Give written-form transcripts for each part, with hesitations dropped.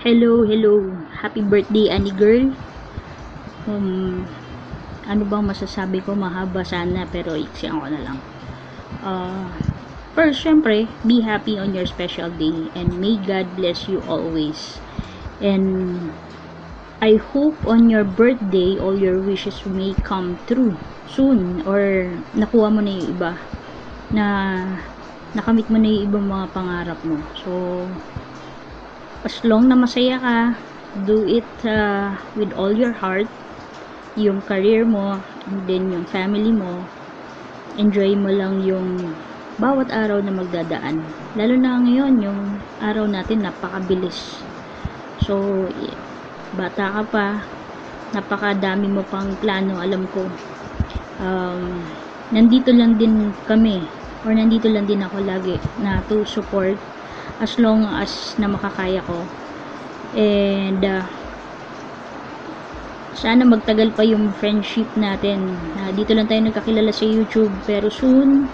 Hello, hello. Happy birthday, Annie girl. Ano bang masasabi ko? Mahaba sana, pero iksiyan ko na lang. First, syempre, be happy on your special day and may God bless you always. And I hope on your birthday, all your wishes may come true soon, or nakuha mo na yung iba, na nakamit mo na yung ibang mga pangarap mo. So, as long na masaya ka, do it with all your heart. Yung career mo, and then yung family mo, enjoy mo lang yung bawat araw na magdadaan. Lalo na ngayon, yung araw natin napakabilis. So, bata ka pa, napakadami mo pang plano, alam ko. Nandito lang din kami, or nandito lang din ako lagi na to support as long as na makakaya ko. And sana magtagal pa yung friendship natin. Dito lang tayo nagkakilala sa YouTube, pero soon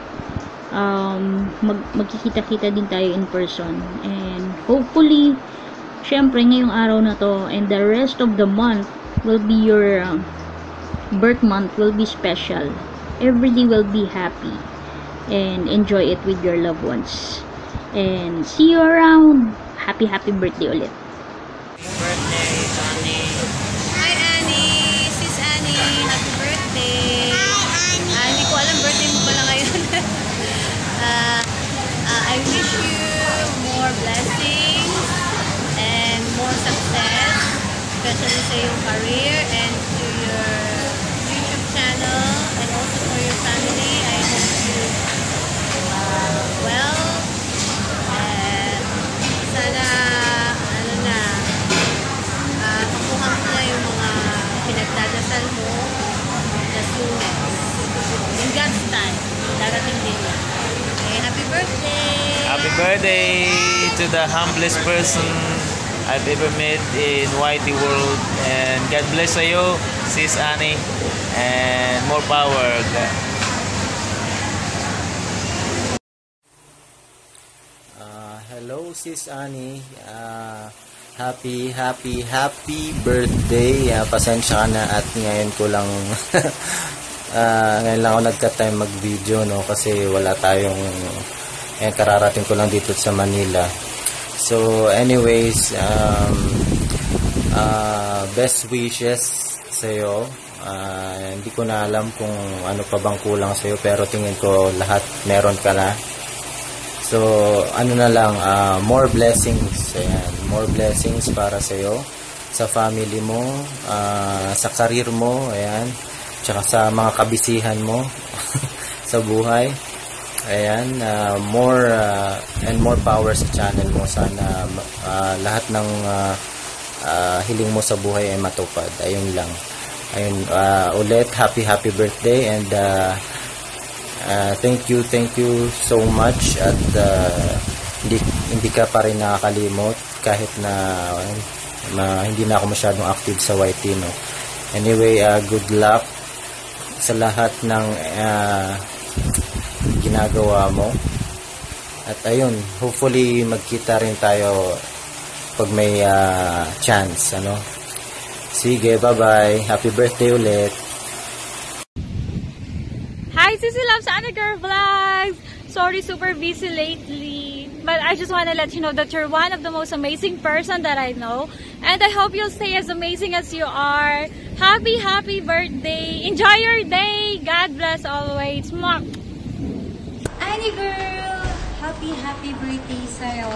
magkikita-kita din tayo in person. And hopefully, syempre ngayong araw na to and the rest of the month will be your birth month, will be special. Every day will be happy and enjoy it with your loved ones. And see you around. Happy birthday ulit. Birthday, Annie. Hi Annie! Sis Annie! Happy birthday! Hindi ko alam, birthday mo pala ngayon. I wish you more blessings and more success, especially sa iyong career and to your YouTube channel, and also for your family. I hope you well, and sana makuha mo na yung mga pinagdadasal mo na soonest. In God's time, darating din yan. Okay, happy birthday! Happy birthday to the humblest person I've ever met in Whitey World. And God bless you, Sis Annie. And more power. Hello, Sis Annie. Happy birthday. Pasensya ka na at ngayon ko lang ngayon lang ako nagka-time mag-video, no, kasi wala tayong kararating ko lang dito sa Manila. So anyways, best wishes sa iyo. Hindi ko na alam kung ano pa bang kulang sa iyo, pero tingin ko lahat meron ka na. So, ano na lang, more blessings. Ayan, more blessings para sa iyo, sa family mo, sa career mo, ayan, tsaka sa mga kabisihan mo sa buhay. Ayan, more and more power sa channel mo. Sana lahat ng hiling mo sa buhay ay matupad. Ayun lang. Ayun, ulit, happy birthday, and thank you so much. At hindi ka pa rin nakakalimot kahit na hindi na ako masyadong active sa YT, no. Anyway, good luck sa lahat ng ginagawa mo. At ayun, hopefully magkita rin tayo pag may chance, ano. Sige, bye-bye. Happy birthday ulit. Hi, Sissy Loves Anna Girl Vlogs! Sorry, super busy lately. But I just want to let you know that you're one of the most amazing person that I know. And I hope you'll stay as amazing as you are. Happy birthday! Enjoy your day! God bless always! Mwah! Annie girl! Happy birthday sa'yo.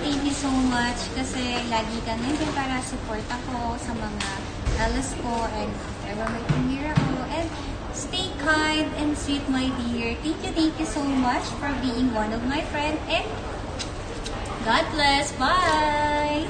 Thank you so much kasi lagi ka nandiyan para support ako sa mga alas ko and if ever may tumira ako. And stay kind and sweet, my dear. Thank you so much for being one of my friends. And God bless. Bye!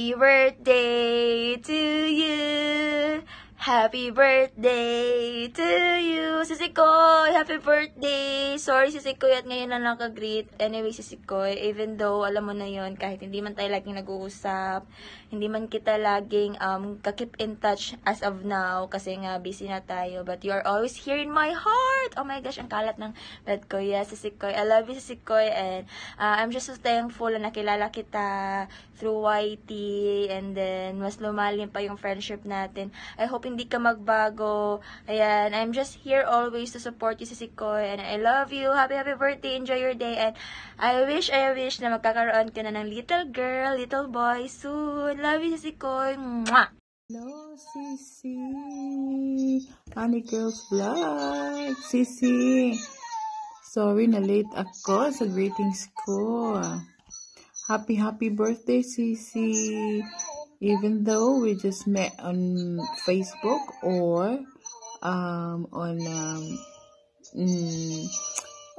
Happy birthday to you. Happy birthday to you, Sisi Koy! Happy birthday! Sorry, Sisi Koy, at ngayon na nakag-greet. Anyway, Sisi Koy, even though, alam mo na yon, kahit hindi man tayo laging nag-uusap, hindi man kita laging kakip in touch as of now, kasi nga busy na tayo, but you are always here in my heart! Oh my gosh, ang kalat ng bed ko. Yes, Sisi Koy. I love you, Sisi Koy, and I'm just so thankful na nakilala kita through YT, and then mas lumalim pa yung friendship natin. I hope hindi ka magbago. Ayan, I'm just here always to support you, Sisi Koy, and I love you. Happy birthday, enjoy your day, and I wish na magkakaroon ka na ng little girl, little boy soon. Love you, Sisi Koy. Mwah! Hello, Sisi. Honey Girls Vlog. Sisi. Sorry na late ako sa greetings ko. Happy birthday, Sisi. Even though we just met on Facebook or on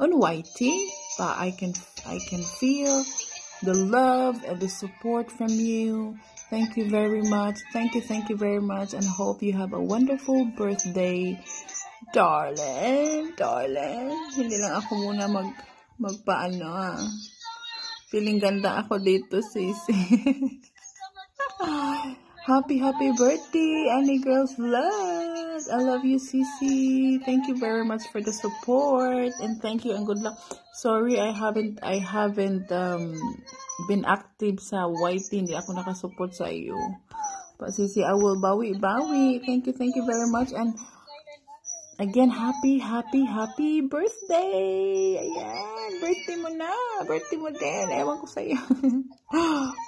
YT, but I can feel the love and the support from you. Thank you very much. Thank you very much, and hope you have a wonderful birthday, darling. Hindi lang ako muna magpaano. Feeling ganda ako dito, Sisi. Happy birthday, Annie Girls Vlog. I love you, Sisi. Thank you very much for the support, and thank you and good luck. Sorry, I haven't been active sa YT. Hindi ako nakasupport sa iyo. But Sisi, I will bawi. Thank you very much, and again, happy birthday! Ayan, birthday mo na. Birthday mo din. Ewan ko sa'yo.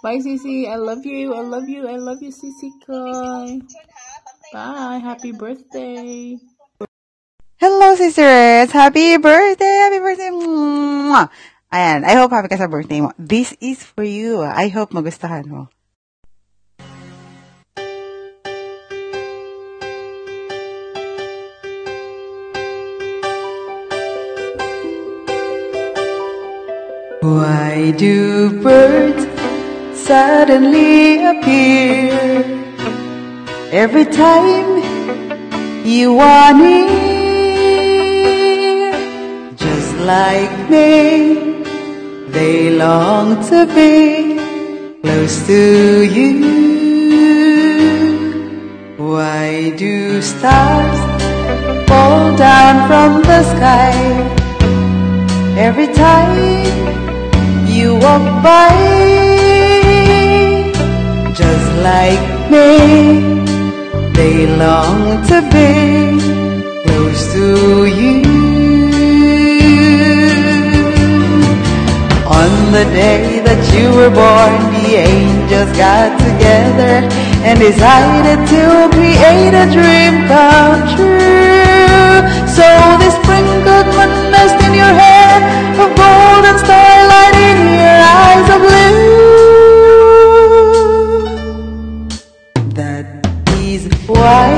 Bye, Sisi. I love you, Sisi Koy. Bye. Happy birthday. Hello, sisters! Happy birthday! Mwah! Ayan, I hope happy ka sa birthday mo. This is for you. I hope magustuhan mo. Why do birds suddenly appear every time you are near? Just like me, they long to be close to you. Why do stars fall down from the sky every time you walk by? Just like me, they long to be close to you. On the day that you were born, the angels got together and decided to create a dream come true. So they sprinkled one dust in your hair, a golden starlight in your eyes of blue. That is why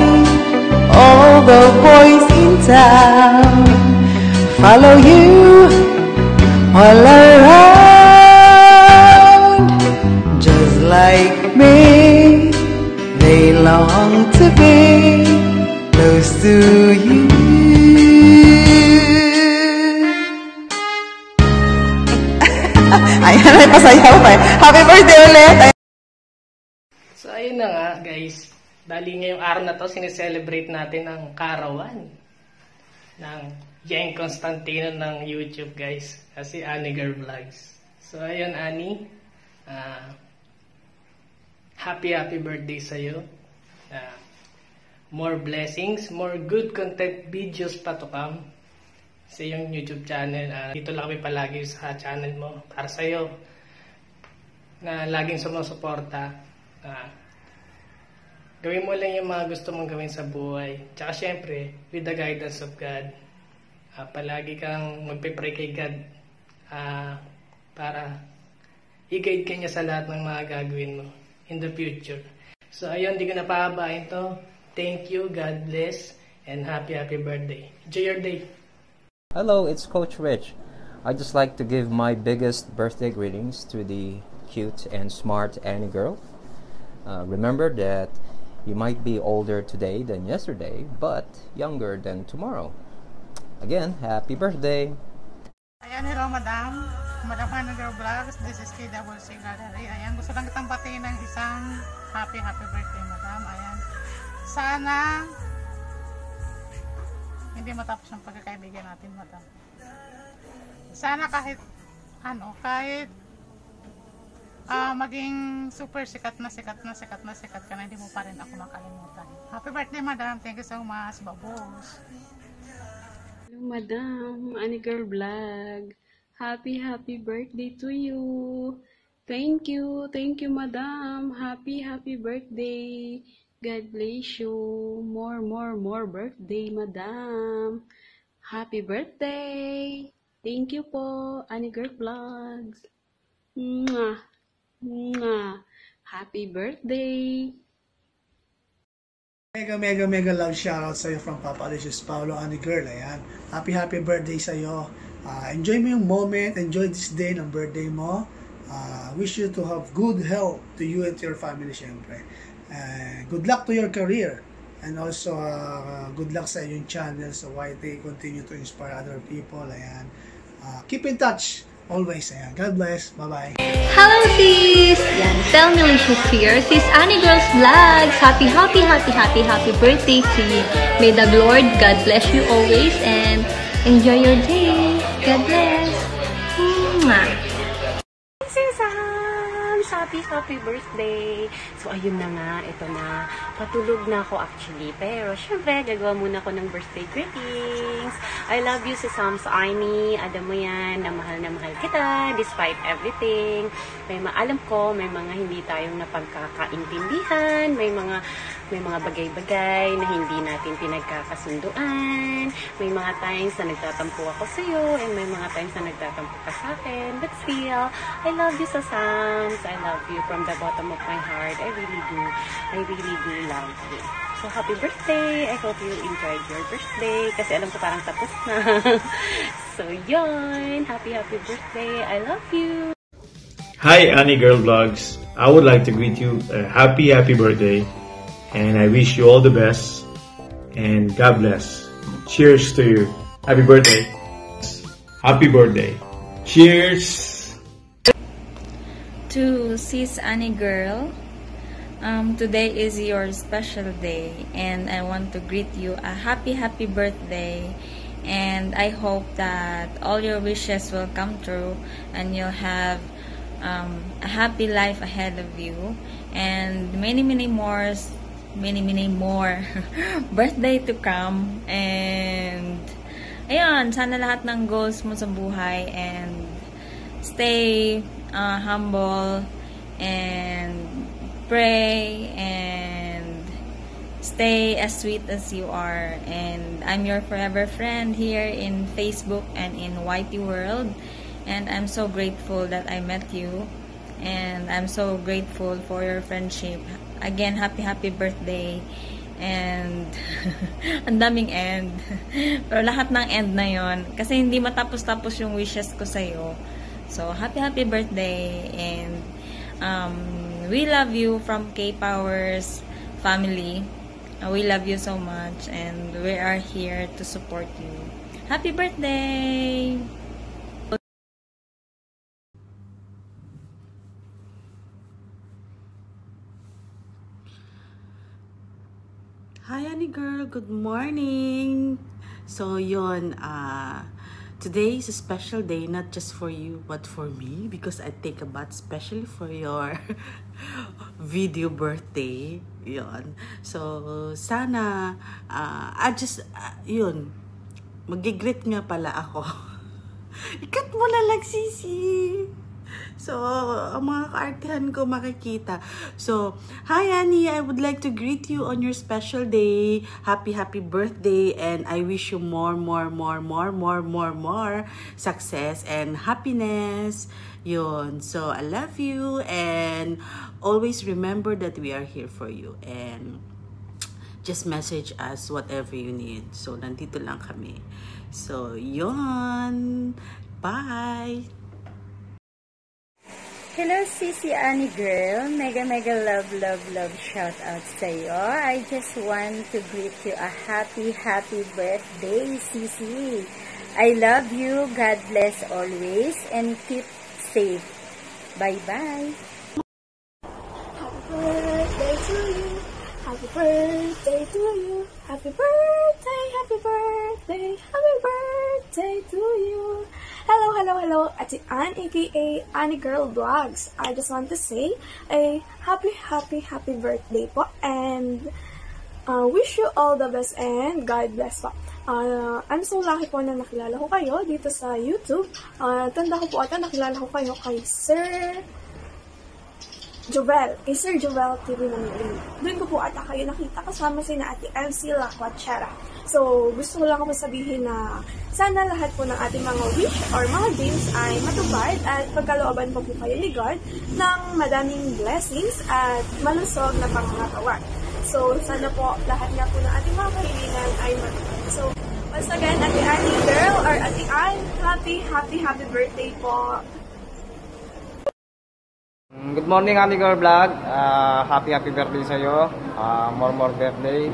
all the boys in town follow you all around. Just like me, they long to be close to you. Ayan, may pasayaw pa. Happy birthday ulit! So, ayun na nga, guys. Bali ngayong araw na to, sineselebrate natin ang kaarawan ng Yang Constantino ng YouTube, guys. Kasi Annie Girl Vlogs. So, ayun, Annie. Happy birthday sa'yo. More blessings, more good content videos pa to come sa iyong YouTube channel. Dito lang kami palagi sa channel mo para sa'yo na laging sumusuporta. Gawin mo lang yung mga gusto mong gawin sa buhay. Tsaka syempre, with the guidance of God. Palagi kang magpe-pray kay God para i-guide ka niya sa lahat ng mga gagawin mo in the future. So ayun, di ko na pahabain to. Thank you, God bless, and happy birthday. Enjoy your day. Hello, it's Coach Rich. I'd just like to give my biggest birthday greetings to the cute and smart Annie girl. Remember that You might be older today than yesterday, but younger than tomorrow. Again, happy birthday! Ayan, hello madam. Madam Annie Girl Vlogs. This is KWC Gallery. Ayan, gusto lang kitang batiin ng isang happy birthday madam. Ayan. Sana hindi matapos ang pagkakaibigan natin madam. Sana kahit maging super sikat na sikat ka na, hindi mo pa rin ako makalimutan. Happy birthday madam. Thank you so much. Babos. Hello Madam Annie Girl Vlog. Happy birthday to you. Thank you Madam. Happy birthday. God bless you. More birthday Madam. Happy birthday. Thank you po Annie Girl Vlogs. Mwah. Mwah. Happy birthday. Mega love shoutout sa'yo from Papa Alicious Paulo, Annie Girl. Ayan. Happy birthday sa'yo. Enjoy mo yung moment. Enjoy this day ng birthday mo. Wish you to have good health to you and to your family, syempre. Good luck to your career. And also, good luck sa iyong channel sa YT. Continue to inspire other people. Ayan. Keep in touch. Always. Ayan. God bless. Bye-bye. Hello sis! Yan, Telmelicious here. Sis Annie Girls Vlogs. Happy birthday to you. May the Lord God bless you always and enjoy your day. God bless. Mwah. Happy birthday! So, ayun na nga, ito na. Patulog na ako actually. Pero, syempre, gagawa muna ako ng birthday greetings. I love you, si Sams Aimee. Alam mo yan, na mahal kita, despite everything. Alam ko, may mga hindi tayong napagkakaintindihan. May mga bagay-bagay na hindi natin pinagkakasunduan. May mga times na nagtatampo ako sa'yo, and may mga times na nagtatampo ka sa akin. But still, I love you, Sams. I love you from the bottom of my heart. I really do love you. So, happy birthday! I hope you enjoyed your birthday. Kasi alam ko parang tapos na. So, yun. Happy birthday. I love you. Hi, Annie Girl Vlogs. I would like to greet you a happy birthday. And I wish you all the best. And God bless. Cheers to you. Happy birthday. Happy birthday. Cheers. To Sis Annie Girl, today is your special day, and I want to greet you a happy birthday, and I hope that all your wishes will come true and you'll have a happy life ahead of you, and many more birthday to come. And ayun, sana lahat ng goals mo sa buhay, and stay humble and pray and stay as sweet as you are. And I'm your forever friend here in Facebook and in YT World, and I'm so grateful that I met you, and I'm so grateful for your friendship. Again, happy birthday. And ang daming end. Pero lahat ng end na yon, kasi hindi matapos-tapos yung wishes ko sa'yo. So, happy birthday, and we love you from K-Powers family. We love you so much, and we are here to support you. Happy birthday! Hi Annie Girl, good morning! So, yun, today is a special day, not just for you, but for me, because I take a bath especially for your video birthday. Yun. So, sana, yun, mag-greet nga pala ako. Ikat mo na lang, sisi. So, ang mga kaartihan ko makikita. So, hi Annie, I would like to greet you on your special day. Happy birthday, and I wish you more success and happiness. Yun. So, I love you, and always remember that we are here for you, and just message us whatever you need. So, nandito lang kami. So, yun. Bye! Hello, Sisi Annie girl. Mega love shout out sa'yo. I just want to greet you a happy birthday, Sisi. I love you. God bless always and keep safe. Bye-bye. Happy birthday to you. Happy birthday to you. Happy birthday, happy birthday, happy birthday to you. Hello, Ate Ann, aka Annie Girl Vlogs. I just want to say a happy birthday po, and wish you all the best and God bless po. I'm so lucky po na nakilala ko kayo dito sa YouTube. Tanda ko po ata nakilala ko kayo kay Sir Jovel TV Manila. Doon ko po ata kayo nakita kasama si na Ate MC Laquachera. So, gusto ko lang po sabihin na sana lahat po ng ating mga wish or mga dreams ay matupad at pagkalooban po kayo ni God ng madaming blessings at malusog na pangangatawa. So, sana po lahat nga po ng ating mga kahilingan ay matupad. So, once again, Ate Annie Girl or Ate Ann, happy birthday po! Good morning, Annie Girl Vlog. Happy birthday sa'yo. More birthday.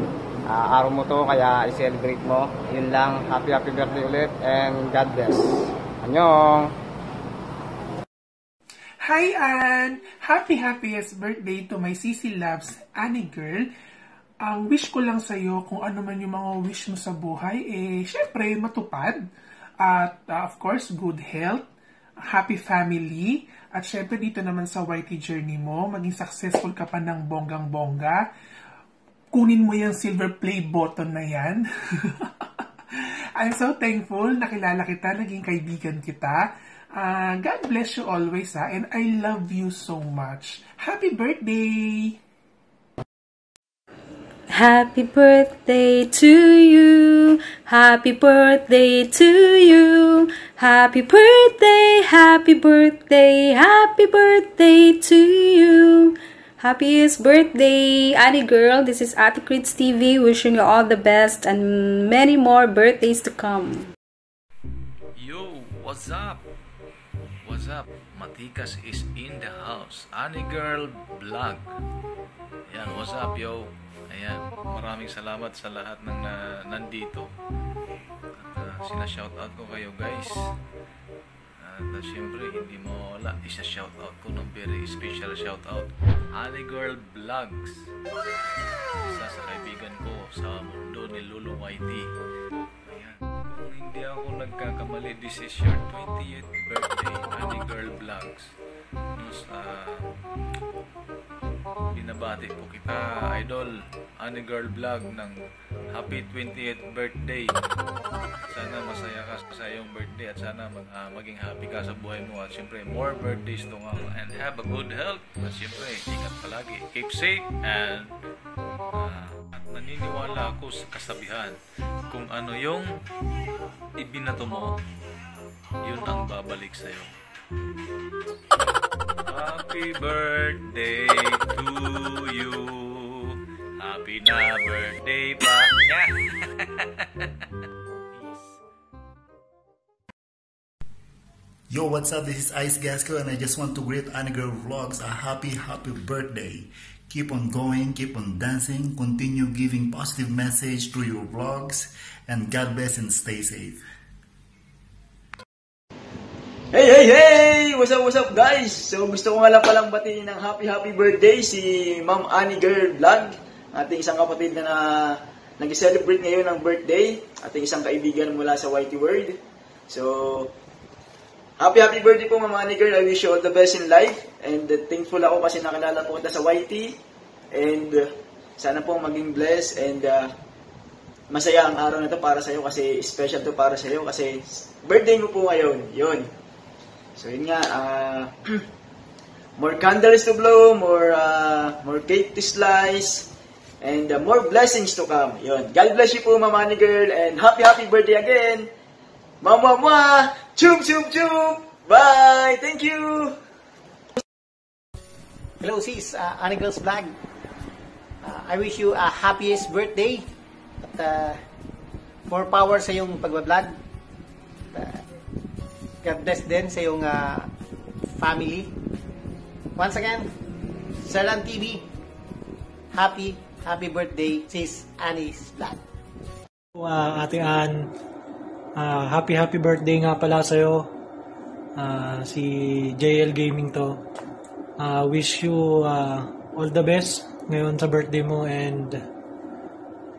Araw mo to, kaya i-celebrate mo. Yun lang. Happy birthday ulit and God bless. Annyeong! Hi, Ann! Happiest birthday to my Sisi Loves, Annie Girl. Ang wish ko lang sa'yo, kung ano man yung mga wish mo sa buhay, syempre, matupad. At, of course, good health, happy family, at syempre dito naman sa YT journey mo, maging successful ka pa ng bonggang-bongga. Kunin mo yung silver play button na yan. I'm so thankful, nakilala kita, naging kaibigan kita. God bless you always, and I love you so much. Happy birthday! Happy birthday to you. Happy birthday to you. Happy birthday, happy birthday, happy birthday to you. Happiest birthday, Annie Girl. This is Ate Crits TV wishing you all the best and many more birthdays to come. Yo, what's up? What's up? Matikas is in the house. Annie Girl Vlog. Ayan, what's up, yo? Ayan, maraming salamat sa lahat ng nandito. At sina-shoutout ko kayo, guys. At syempre, hindi mo wala, isa-shoutout ko ng very special shoutout. Annie Girl Vlogs. Isa sa kaibigan ko sa mundo ni Lulu YT. Ayan. Kung hindi ako nagkakamali, this is your 20th birthday, Annie Girl Vlogs. Binabati po kita, idol, Annie Girl Vlog, ng happy 20th birthday. Sana masaya ka sa iyong birthday at sana maging happy ka sa buhay mo at syempre more birthdays to come and have a good health at syempre ingat palagi, keep safe and at naniniwala ako sa kasabihan, kung ano yung ibinato mo, yun ang babalik sa'yo. Happy birthday to you. Happy na birthday pa niya. Yo, what's up? This is Ice Gasco and I just want to greet Annie Girl Vlogs a happy birthday. Keep on going, keep on dancing, continue giving positive message through your vlogs, and God bless and stay safe. Hey! What's up guys? So gusto ko nga lang palang batiin ng happy birthday si Ma'am Annie Girl Vlog, ating isang kapatid na nag-celebrate ngayon ng birthday, ating isang kaibigan mula sa YT World. So happy birthday po Ma'am Annie Girl. I wish you all the best in life and thankful ako kasi nakilala po kita sa YT and sana po maging blessed and masaya ang araw na to para sa iyo kasi special to para sa iyo kasi birthday mo po ngayon. Yun. So yun nga, more candles to blow, more cake to slice, and more blessings to come. Yun. God bless you po, Ma'am Annie Girl, and happy birthday again. Mama, chum. Bye. Thank you. Hello, sis. Annie Girl's Vlog. I wish you a happiest birthday. At more power sa iyong pagbablog. God bless din sa iyong family. once again, Serlan TV, happy birthday, sis Annie's Vlog. Ate Ann, happy birthday nga pala sa'yo. Si JL Gaming to. Wish you all the best ngayon sa birthday mo, and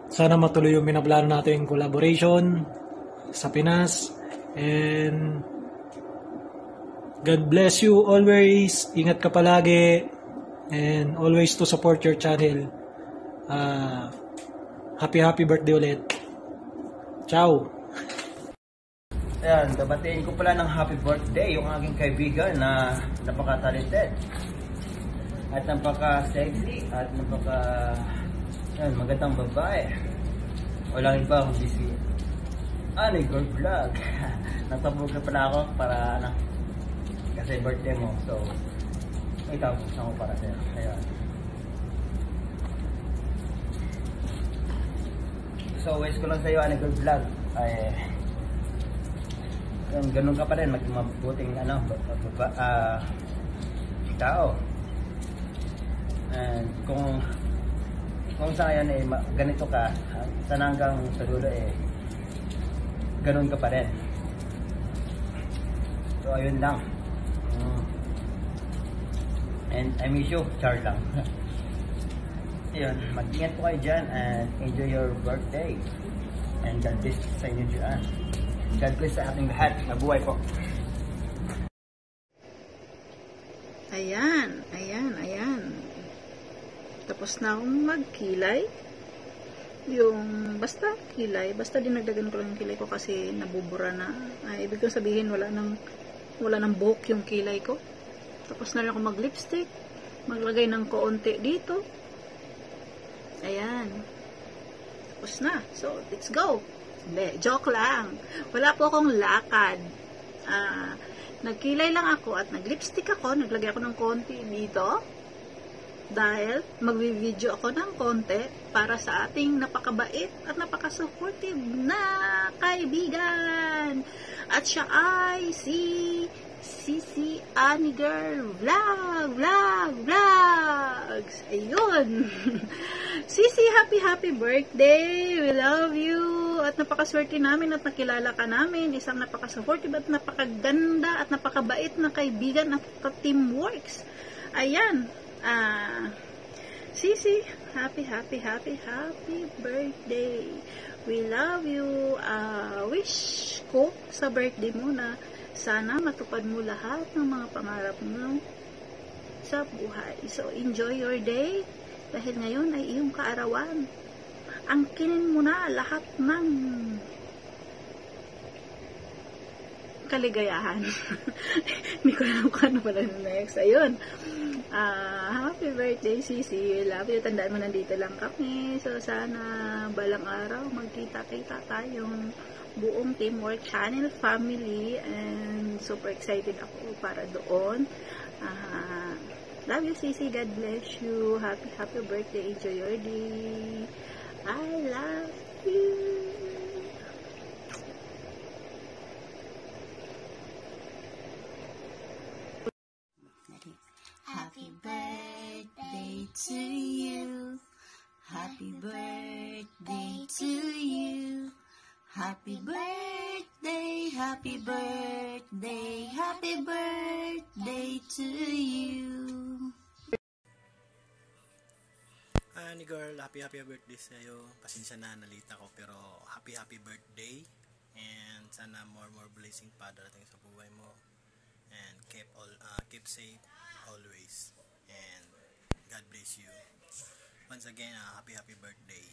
sana matuloy yung minaplano natin collaboration sa Pinas, and God bless you always. Ingat ka palagi, and always to support your channel. Happy birthday ulit. Ciao! Ayan, babatiin ko pala ng happy birthday yung aking kaibigan na napaka-talented at napaka-sexy at magandang babae. Walang iba kundi si Annie Girl Vlog. Natabog ka pala ako para kasi birthday mo. So, may tapos ako para sa'yo. Ayan. So, wish ko lang sa'yo, Annie Girl Vlog, ay ganun ka pa rin, maging mabuting tao. And kung sa ngayon ganito ka, sana hanggang sa dulo ganun ka pa rin. So ayun lang. And I miss you, char lang. Ayun, mag-ingat po kayo dyan and enjoy your birthday. And God bless sa inyo dyan. God bless sa ating lahat. Mabuhay po. Ayan. Tapos na akong magkilay. Basta dinagdagan ko lang yung kilay ko kasi nabubura na. Ibig kong sabihin wala nang buhok yung kilay ko. Tapos na rin ako mag-lipstick. Maglagay ng kaunti dito. Ayan. Tapos na. So, let's go. Hindi, joke lang. Wala po akong lakad. Nagkilay lang ako at nag-lipstick ako. Naglagay ako ng konti dito. Dahil magvi-video ako ng konti para sa ating napakabait at napaka-supportive na kaibigan. At siya ay si Annie Girl Vlogs. Ayun. Sisi, happy birthday. We love you. At napakaswerte namin at nakilala ka namin. Isang napaka-supportive at napakaganda at napakabait na kaibigan at ka-teamworks. Ayan. Sisi, happy birthday. We love you. Wish ko sa birthday mo na sana matupad mo lahat ng mga pangarap mo sa buhay. So, enjoy your day dahil ngayon ay iyong kaarawan. Angkinin mo na lahat ng kaligayahan. Hindi ko alam kung ano pala next. Ayun. Happy birthday, Sisi. Love you. Tandaan mo, nandito lang kami. So, sana balang araw magkita-kita tayong buong Teamwork Channel family, and super excited ako para doon. Love you, Sisi. God bless you. Happy birthday. Enjoy your day. I love you. Happy birthday to you. Happy birthday to you. Happy birthday, happy birthday, happy birthday to you. Annie Girl, happy birthday sa'yo. Pasensya na, nalita ko, pero happy birthday. And sana more blessing pa darating sa buhay mo. And keep safe always. And God bless you. Once again, happy birthday.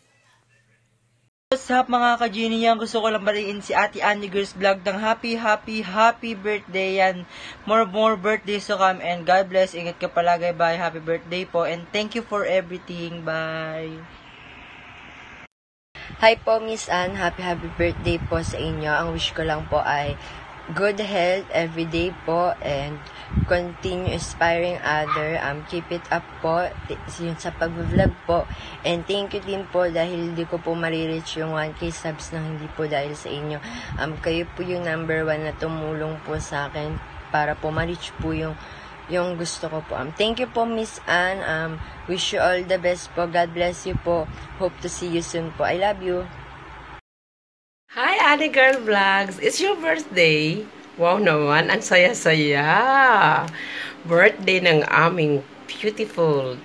What's up mga ka-Genie yan? Gusto ko lang baliin si Ate Annie Girls Vlog ng happy birthday yan. More birthdays to come, and God bless. Ingat ka palagi. Bye. Happy birthday po, and thank you for everything. Bye. Hi po, Miss Ann. Happy birthday po sa inyo. Ang wish ko lang po ay good health everyday po, and continue inspiring other. Keep it up po yun sa pag-vlog po, and thank you din po dahil hindi ko po marireach yung 1K subs na hindi po dahil sa inyo. Kayo po yung number 1 na tumulong po sa akin para po ma-reach po yung yung gusto ko po. Thank you po, Miss Ann. Wish you all the best po. God bless you po. Hope to see you soon po. I love you. Hi, Annie Girl Vlogs! It's your birthday! Wow naman, ang saya-saya! Birthday ng aming beautiful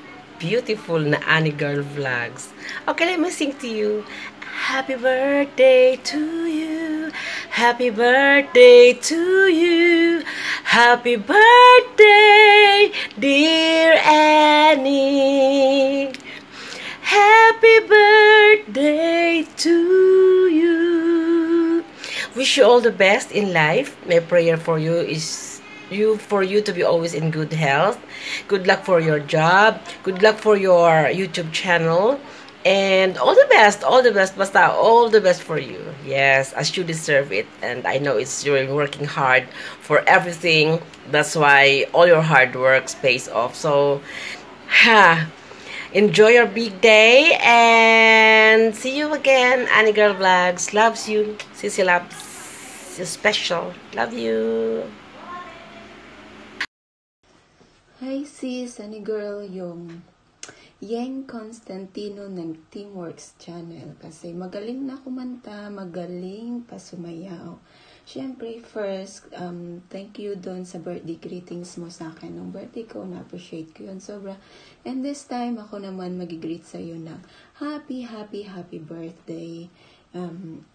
na Annie Girl Vlogs. Okay, let me sing to you. Happy birthday to you. Happy birthday to you. Happy birthday, dear Annie. Happy birthday to you. Wish you all the best in life. My prayer for you is for you to be always in good health. Good luck for your job. Good luck for your YouTube channel. And all the best, basta all the best for you. Yes, as you deserve it. And I know you're working hard for everything. That's why all your hard work pays off. So, enjoy your big day and see you again. Annie Girl Vlogs loves you. Sissy loves you special. Love you. Hi sis, Annie Girl, yung Yeng Constantino ng Teamworks Channel. Kasi magaling na kumanta, magaling pa sumayaw. Siyempre, first, thank you doon sa birthday greetings mo sa akin. Nung birthday ko, na-appreciate ko yun sobra. And this time, ako naman mag-greet sa'yo ng happy birthday.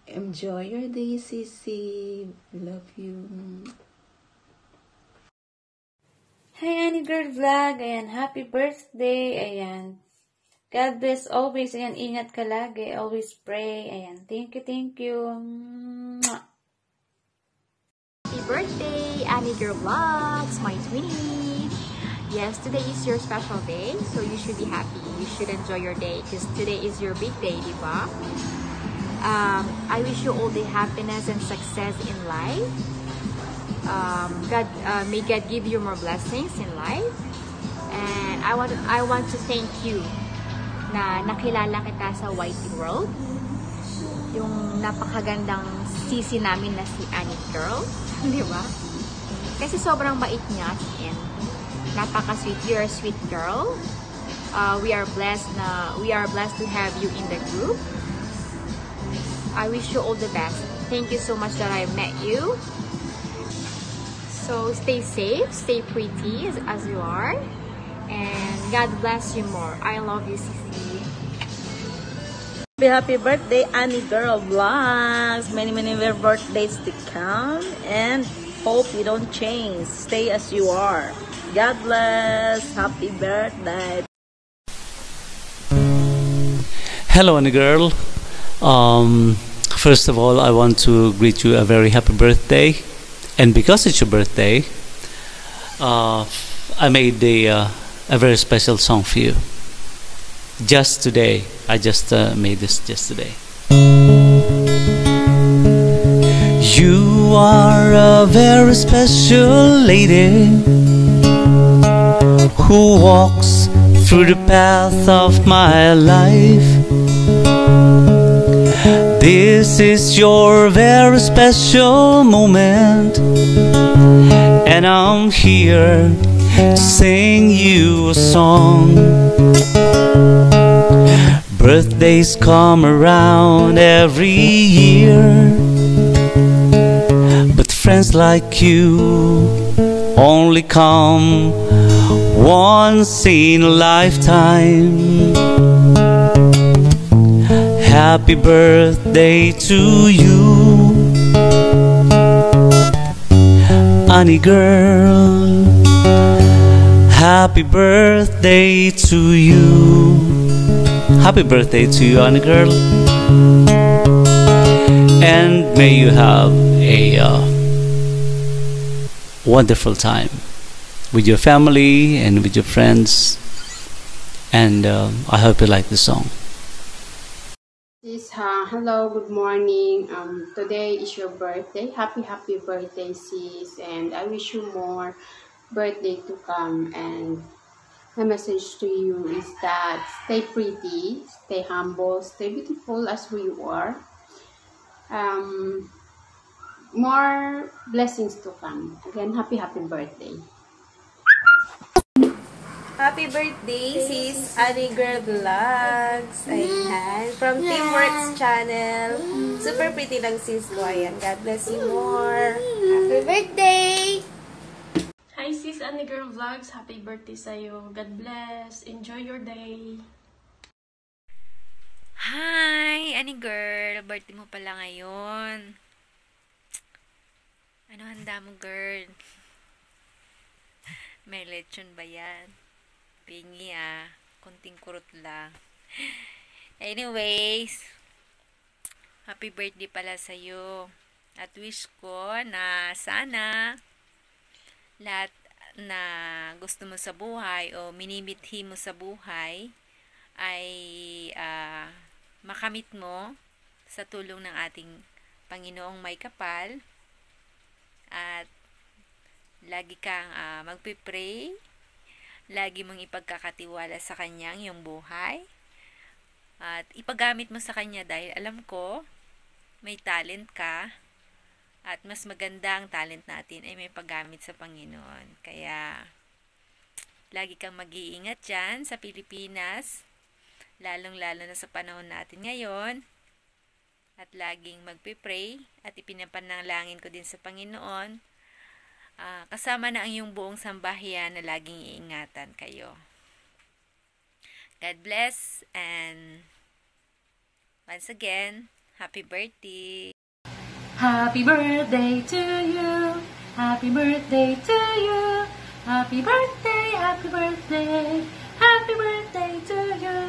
Enjoy your day, Sissy. Love you. Hi, Annie Girl Vlog. Ayan, happy birthday. Ayan. God bless always. Ayan, ingat ka lagi. Always pray. Ayan, thank you. Mwah. Happy birthday, Annie Girl Vlogs, my twinnie. Yes, today is your special day, so you should be happy. You should enjoy your day because today is your big day, diba? I wish you all the happiness and success in life. May God give you more blessings in life. And I want to thank you na nakilala kita sa YT World. Yung napakagandang sisi namin na si Annie Girl. Di ba? Kasi sobrang bait niya and napaka-sweet. You're a sweet girl. We are blessed to have you in the group. I wish you all the best. Thank you so much that I met you. So stay safe, stay pretty as you are, and God bless you more. I love you, Sissy. Happy birthday, Annie Girl Vlogs. Many more birthdays to come, and hope you don't change. Stay as you are. God bless. Happy birthday. Hello, Annie Girl. First of all, I want to greet you a very happy birthday. And because it's your birthday, I made a very special song for you. Just today. I just made this just today. You are a very special lady who walks through the path of my life. This is your very special moment, and I'm here to sing you a song. Birthdays come around every year, but friends like you only come once in a lifetime. Happy birthday to you, Annie Girl. Happy birthday to you. Happy birthday to you, Annie Girl. And may you have a wonderful time with your family and with your friends. And I hope you like the song. Hello, good morning. Today is your birthday. Happy birthday, sis. And I wish you more birthday to come. And my message to you is that stay pretty, stay humble, stay beautiful as who you are. More blessings to come. Again, happy birthday. Happy birthday, sis Annie Girl Vlogs. Ayan. From Teamworks Channel. Super pretty lang sis ko. Ayan. God bless you more. Happy birthday! Hi sis Annie Girl Vlogs. Happy birthday sa'yo. God bless. Enjoy your day. Hi, Annie Girl. Birthday mo pala ngayon. Ano handa mo, girl? May lechon ba yan? Pingi kunting kurot lang. Anyways, happy birthday pala sa'yo. At wish ko na sana lahat na gusto mo sa buhay o minimithi mo sa buhay ay makamit mo sa tulong ng ating Panginoong may kapal. At lagi kang magpipray, lagi mong ipagkakatiwala sa Kanyang iyong buhay, at ipagamit mo sa Kanya dahil alam ko may talent ka, at mas maganda ang talent natin ay may paggamit sa Panginoon. Kaya lagi kang mag-iingat dyan sa Pilipinas, lalong-lalo na sa panahon natin ngayon, at laging magpipray at ipinapanalangin ko din sa Panginoon. Kasama na ang iyong buong sambahayan na laging iingatan kayo. God bless, and once again, happy birthday! Happy birthday to you! Happy birthday to you! Happy birthday, happy birthday! Happy birthday to you!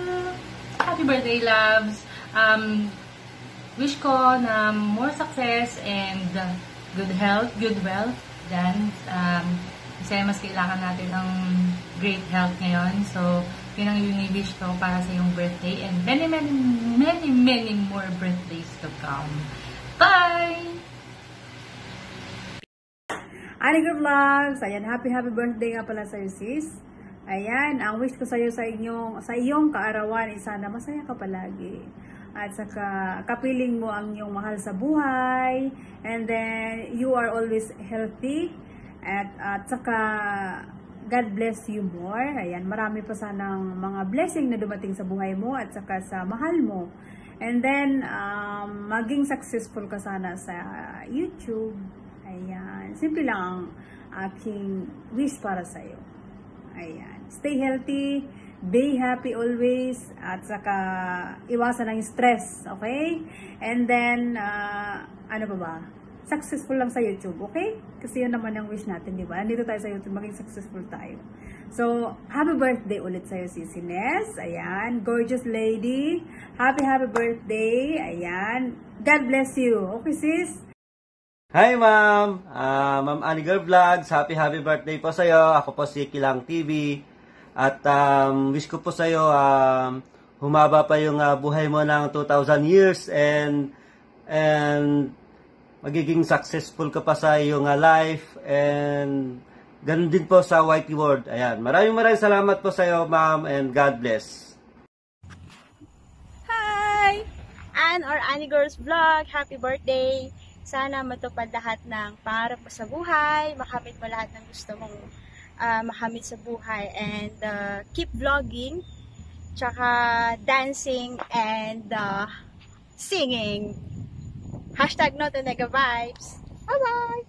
Happy birthday, loves! Wish ko na more success and good health, good wealth. Dan, kasi mas kailangan natin ng great health ngayon. So, yun ang wish ko para sa iyong birthday and many, many, many, many more birthdays to come. Bye! Annie Girl Vlogs! Ayan, happy birthday nga pala sa'yo, sis. Ayan, ang wish ko sa'yo sa iyong kaarawan ay sana masaya ka palagi. At saka kapiling mo ang iyong mahal sa buhay, and then you are always healthy, at saka God bless you more. Ayan, marami pa sanang mga blessing na dumating sa buhay mo at saka sa mahal mo. And then maging successful ka sana sa YouTube. Ayan, simple lang ang aking wish para sa iyo. Ayan, stay healthy, be happy always, at saka iwasan ang stress, okay? And then, ano ba? Successful lang sa YouTube, okay? Kasi yun naman ang wish natin, di ba? Nandito tayo sa YouTube, maging successful tayo. So, happy birthday ulit sa'yo, Sisi Ness. Ayan, gorgeous lady. Happy birthday. Ayan, God bless you. Okay, sis? Hi, ma'am! Ma'am Annie Girl Vlogs. Happy birthday po sa'yo. Ako po si Kilang TV. At wish ko po sa'yo humaba pa yung buhay mo ng 2,000 years and magiging successful ka pa sa iyong life, and ganun din po sa Whitey World. Ayan. Maraming salamat po sa'yo, ma'am, and God bless. Hi! Ann or Annie Girls Vlog. Happy birthday! Sana matupad lahat ng pangarap mo sa buhay, makamit mo lahat ng gusto mong makamit sa buhay, and keep vlogging, tsaka dancing, and singing. Hashtag #NoToNega Vibes. Bye-bye!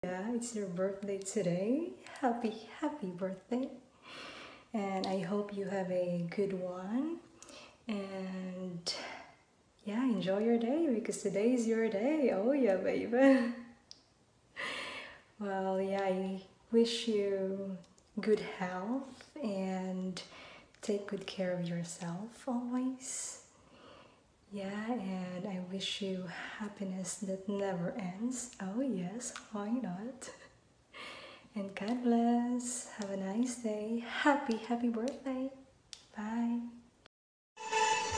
Yeah, it's your birthday today. Happy birthday. And I hope you have a good one. And yeah, enjoy your day because today is your day. Oh yeah, baby. Well, yeah, I wish you good health and take good care of yourself always. Yeah, and I wish you happiness that never ends. Oh yes, why not? And God bless. Have a nice day. Happy birthday. Bye.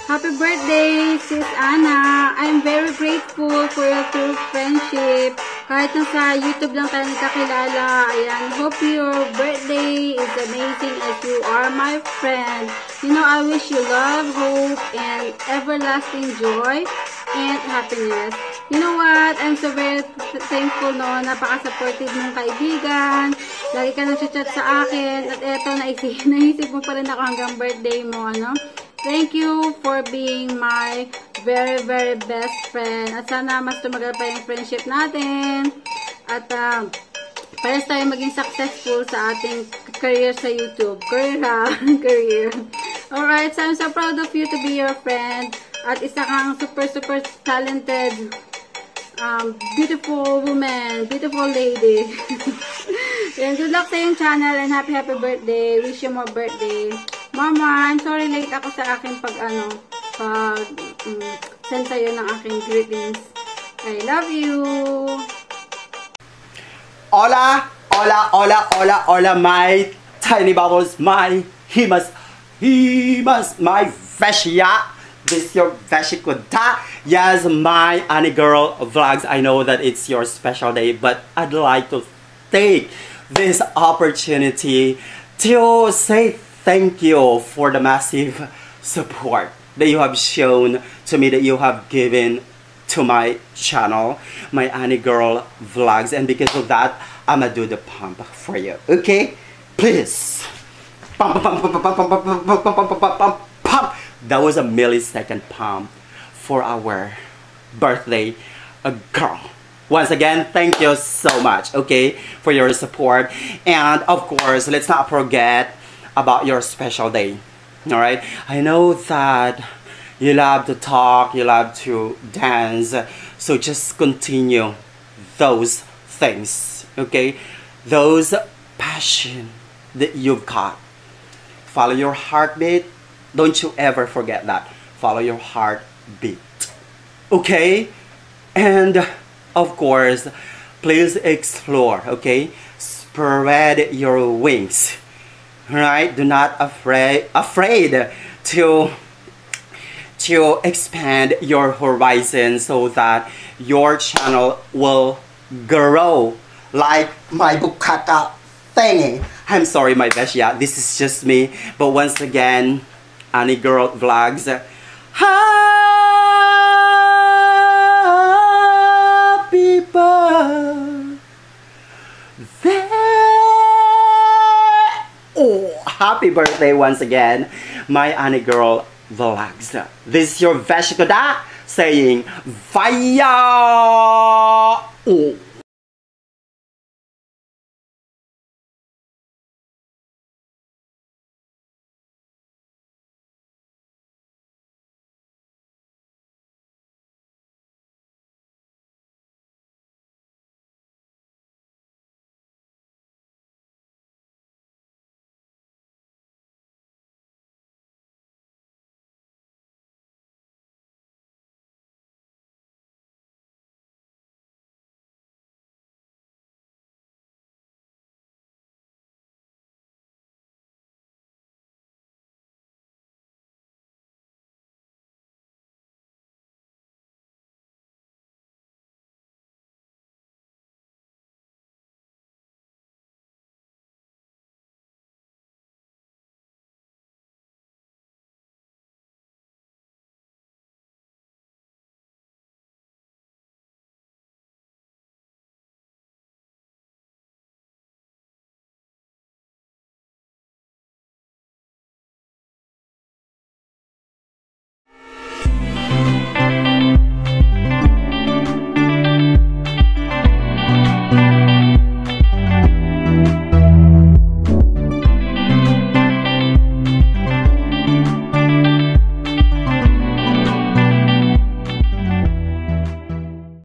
Happy birthday, Sis Anna! I'm very grateful for your true friendship. Kahit nasa YouTube lang tayo nagkakilala. Ayan, hope your birthday is amazing as you are my friend. You know, I wish you love, hope, and everlasting joy and happiness. You know what? I'm so very thankful, no? Napaka-supportive mong kaibigan. Lagi ka nag-chat sa akin. At eto, naisip mo pa rin ako hanggang birthday mo, ano? Thank you for being my very, very best friend. At sana mas tumagal pa yung friendship natin. At, parehas tayo maging successful sa ating career sa YouTube. Career. Alright, so I'm so proud of you to be your friend. At isa kang super, super talented, beautiful woman, beautiful lady. And good luck sa yung channel and happy birthday. Wish you more birthday. Mama, I'm sorry late ako sa akin send sa'yo ng aking greetings. I love you. Hola, hola, hola, hola, hola, my tiny bubbles, my himas, my Veshya. This is your Veshikuda. Yes, my Annie Girl Vlogs. I know that it's your special day, but I'd like to take this opportunity to say thank you for the massive support that you have shown to me, that you have given to my channel, my Annie Girl Vlogs, and because of that, I'm gonna do the pump for you. Okay, please. Pump, pump, pump, pump, pump, pump, pump, pump, pump, pump, pump, pump. That was a millisecond pump for our birthday girl. Once again, thank you so much, okay, for your support. And of course, let's not forget about your special day. All right, I know that you love to talk, you love to dance, so just continue those things, okay, those passion that you've got. Follow your heartbeat. Don't you ever forget that. Follow your heartbeat, okay? And of course, please explore, okay? Spread your wings. Right? Do not afraid to expand your horizon so that your channel will grow like my bukaka thingy. I'm sorry, my Veshya, this is just me. But once again, Annie Girl Vlogs. Happy birthday. Oh, happy birthday once again, my Annie Girl Vlogs. This is your Veshikuda saying Vaya. Oh.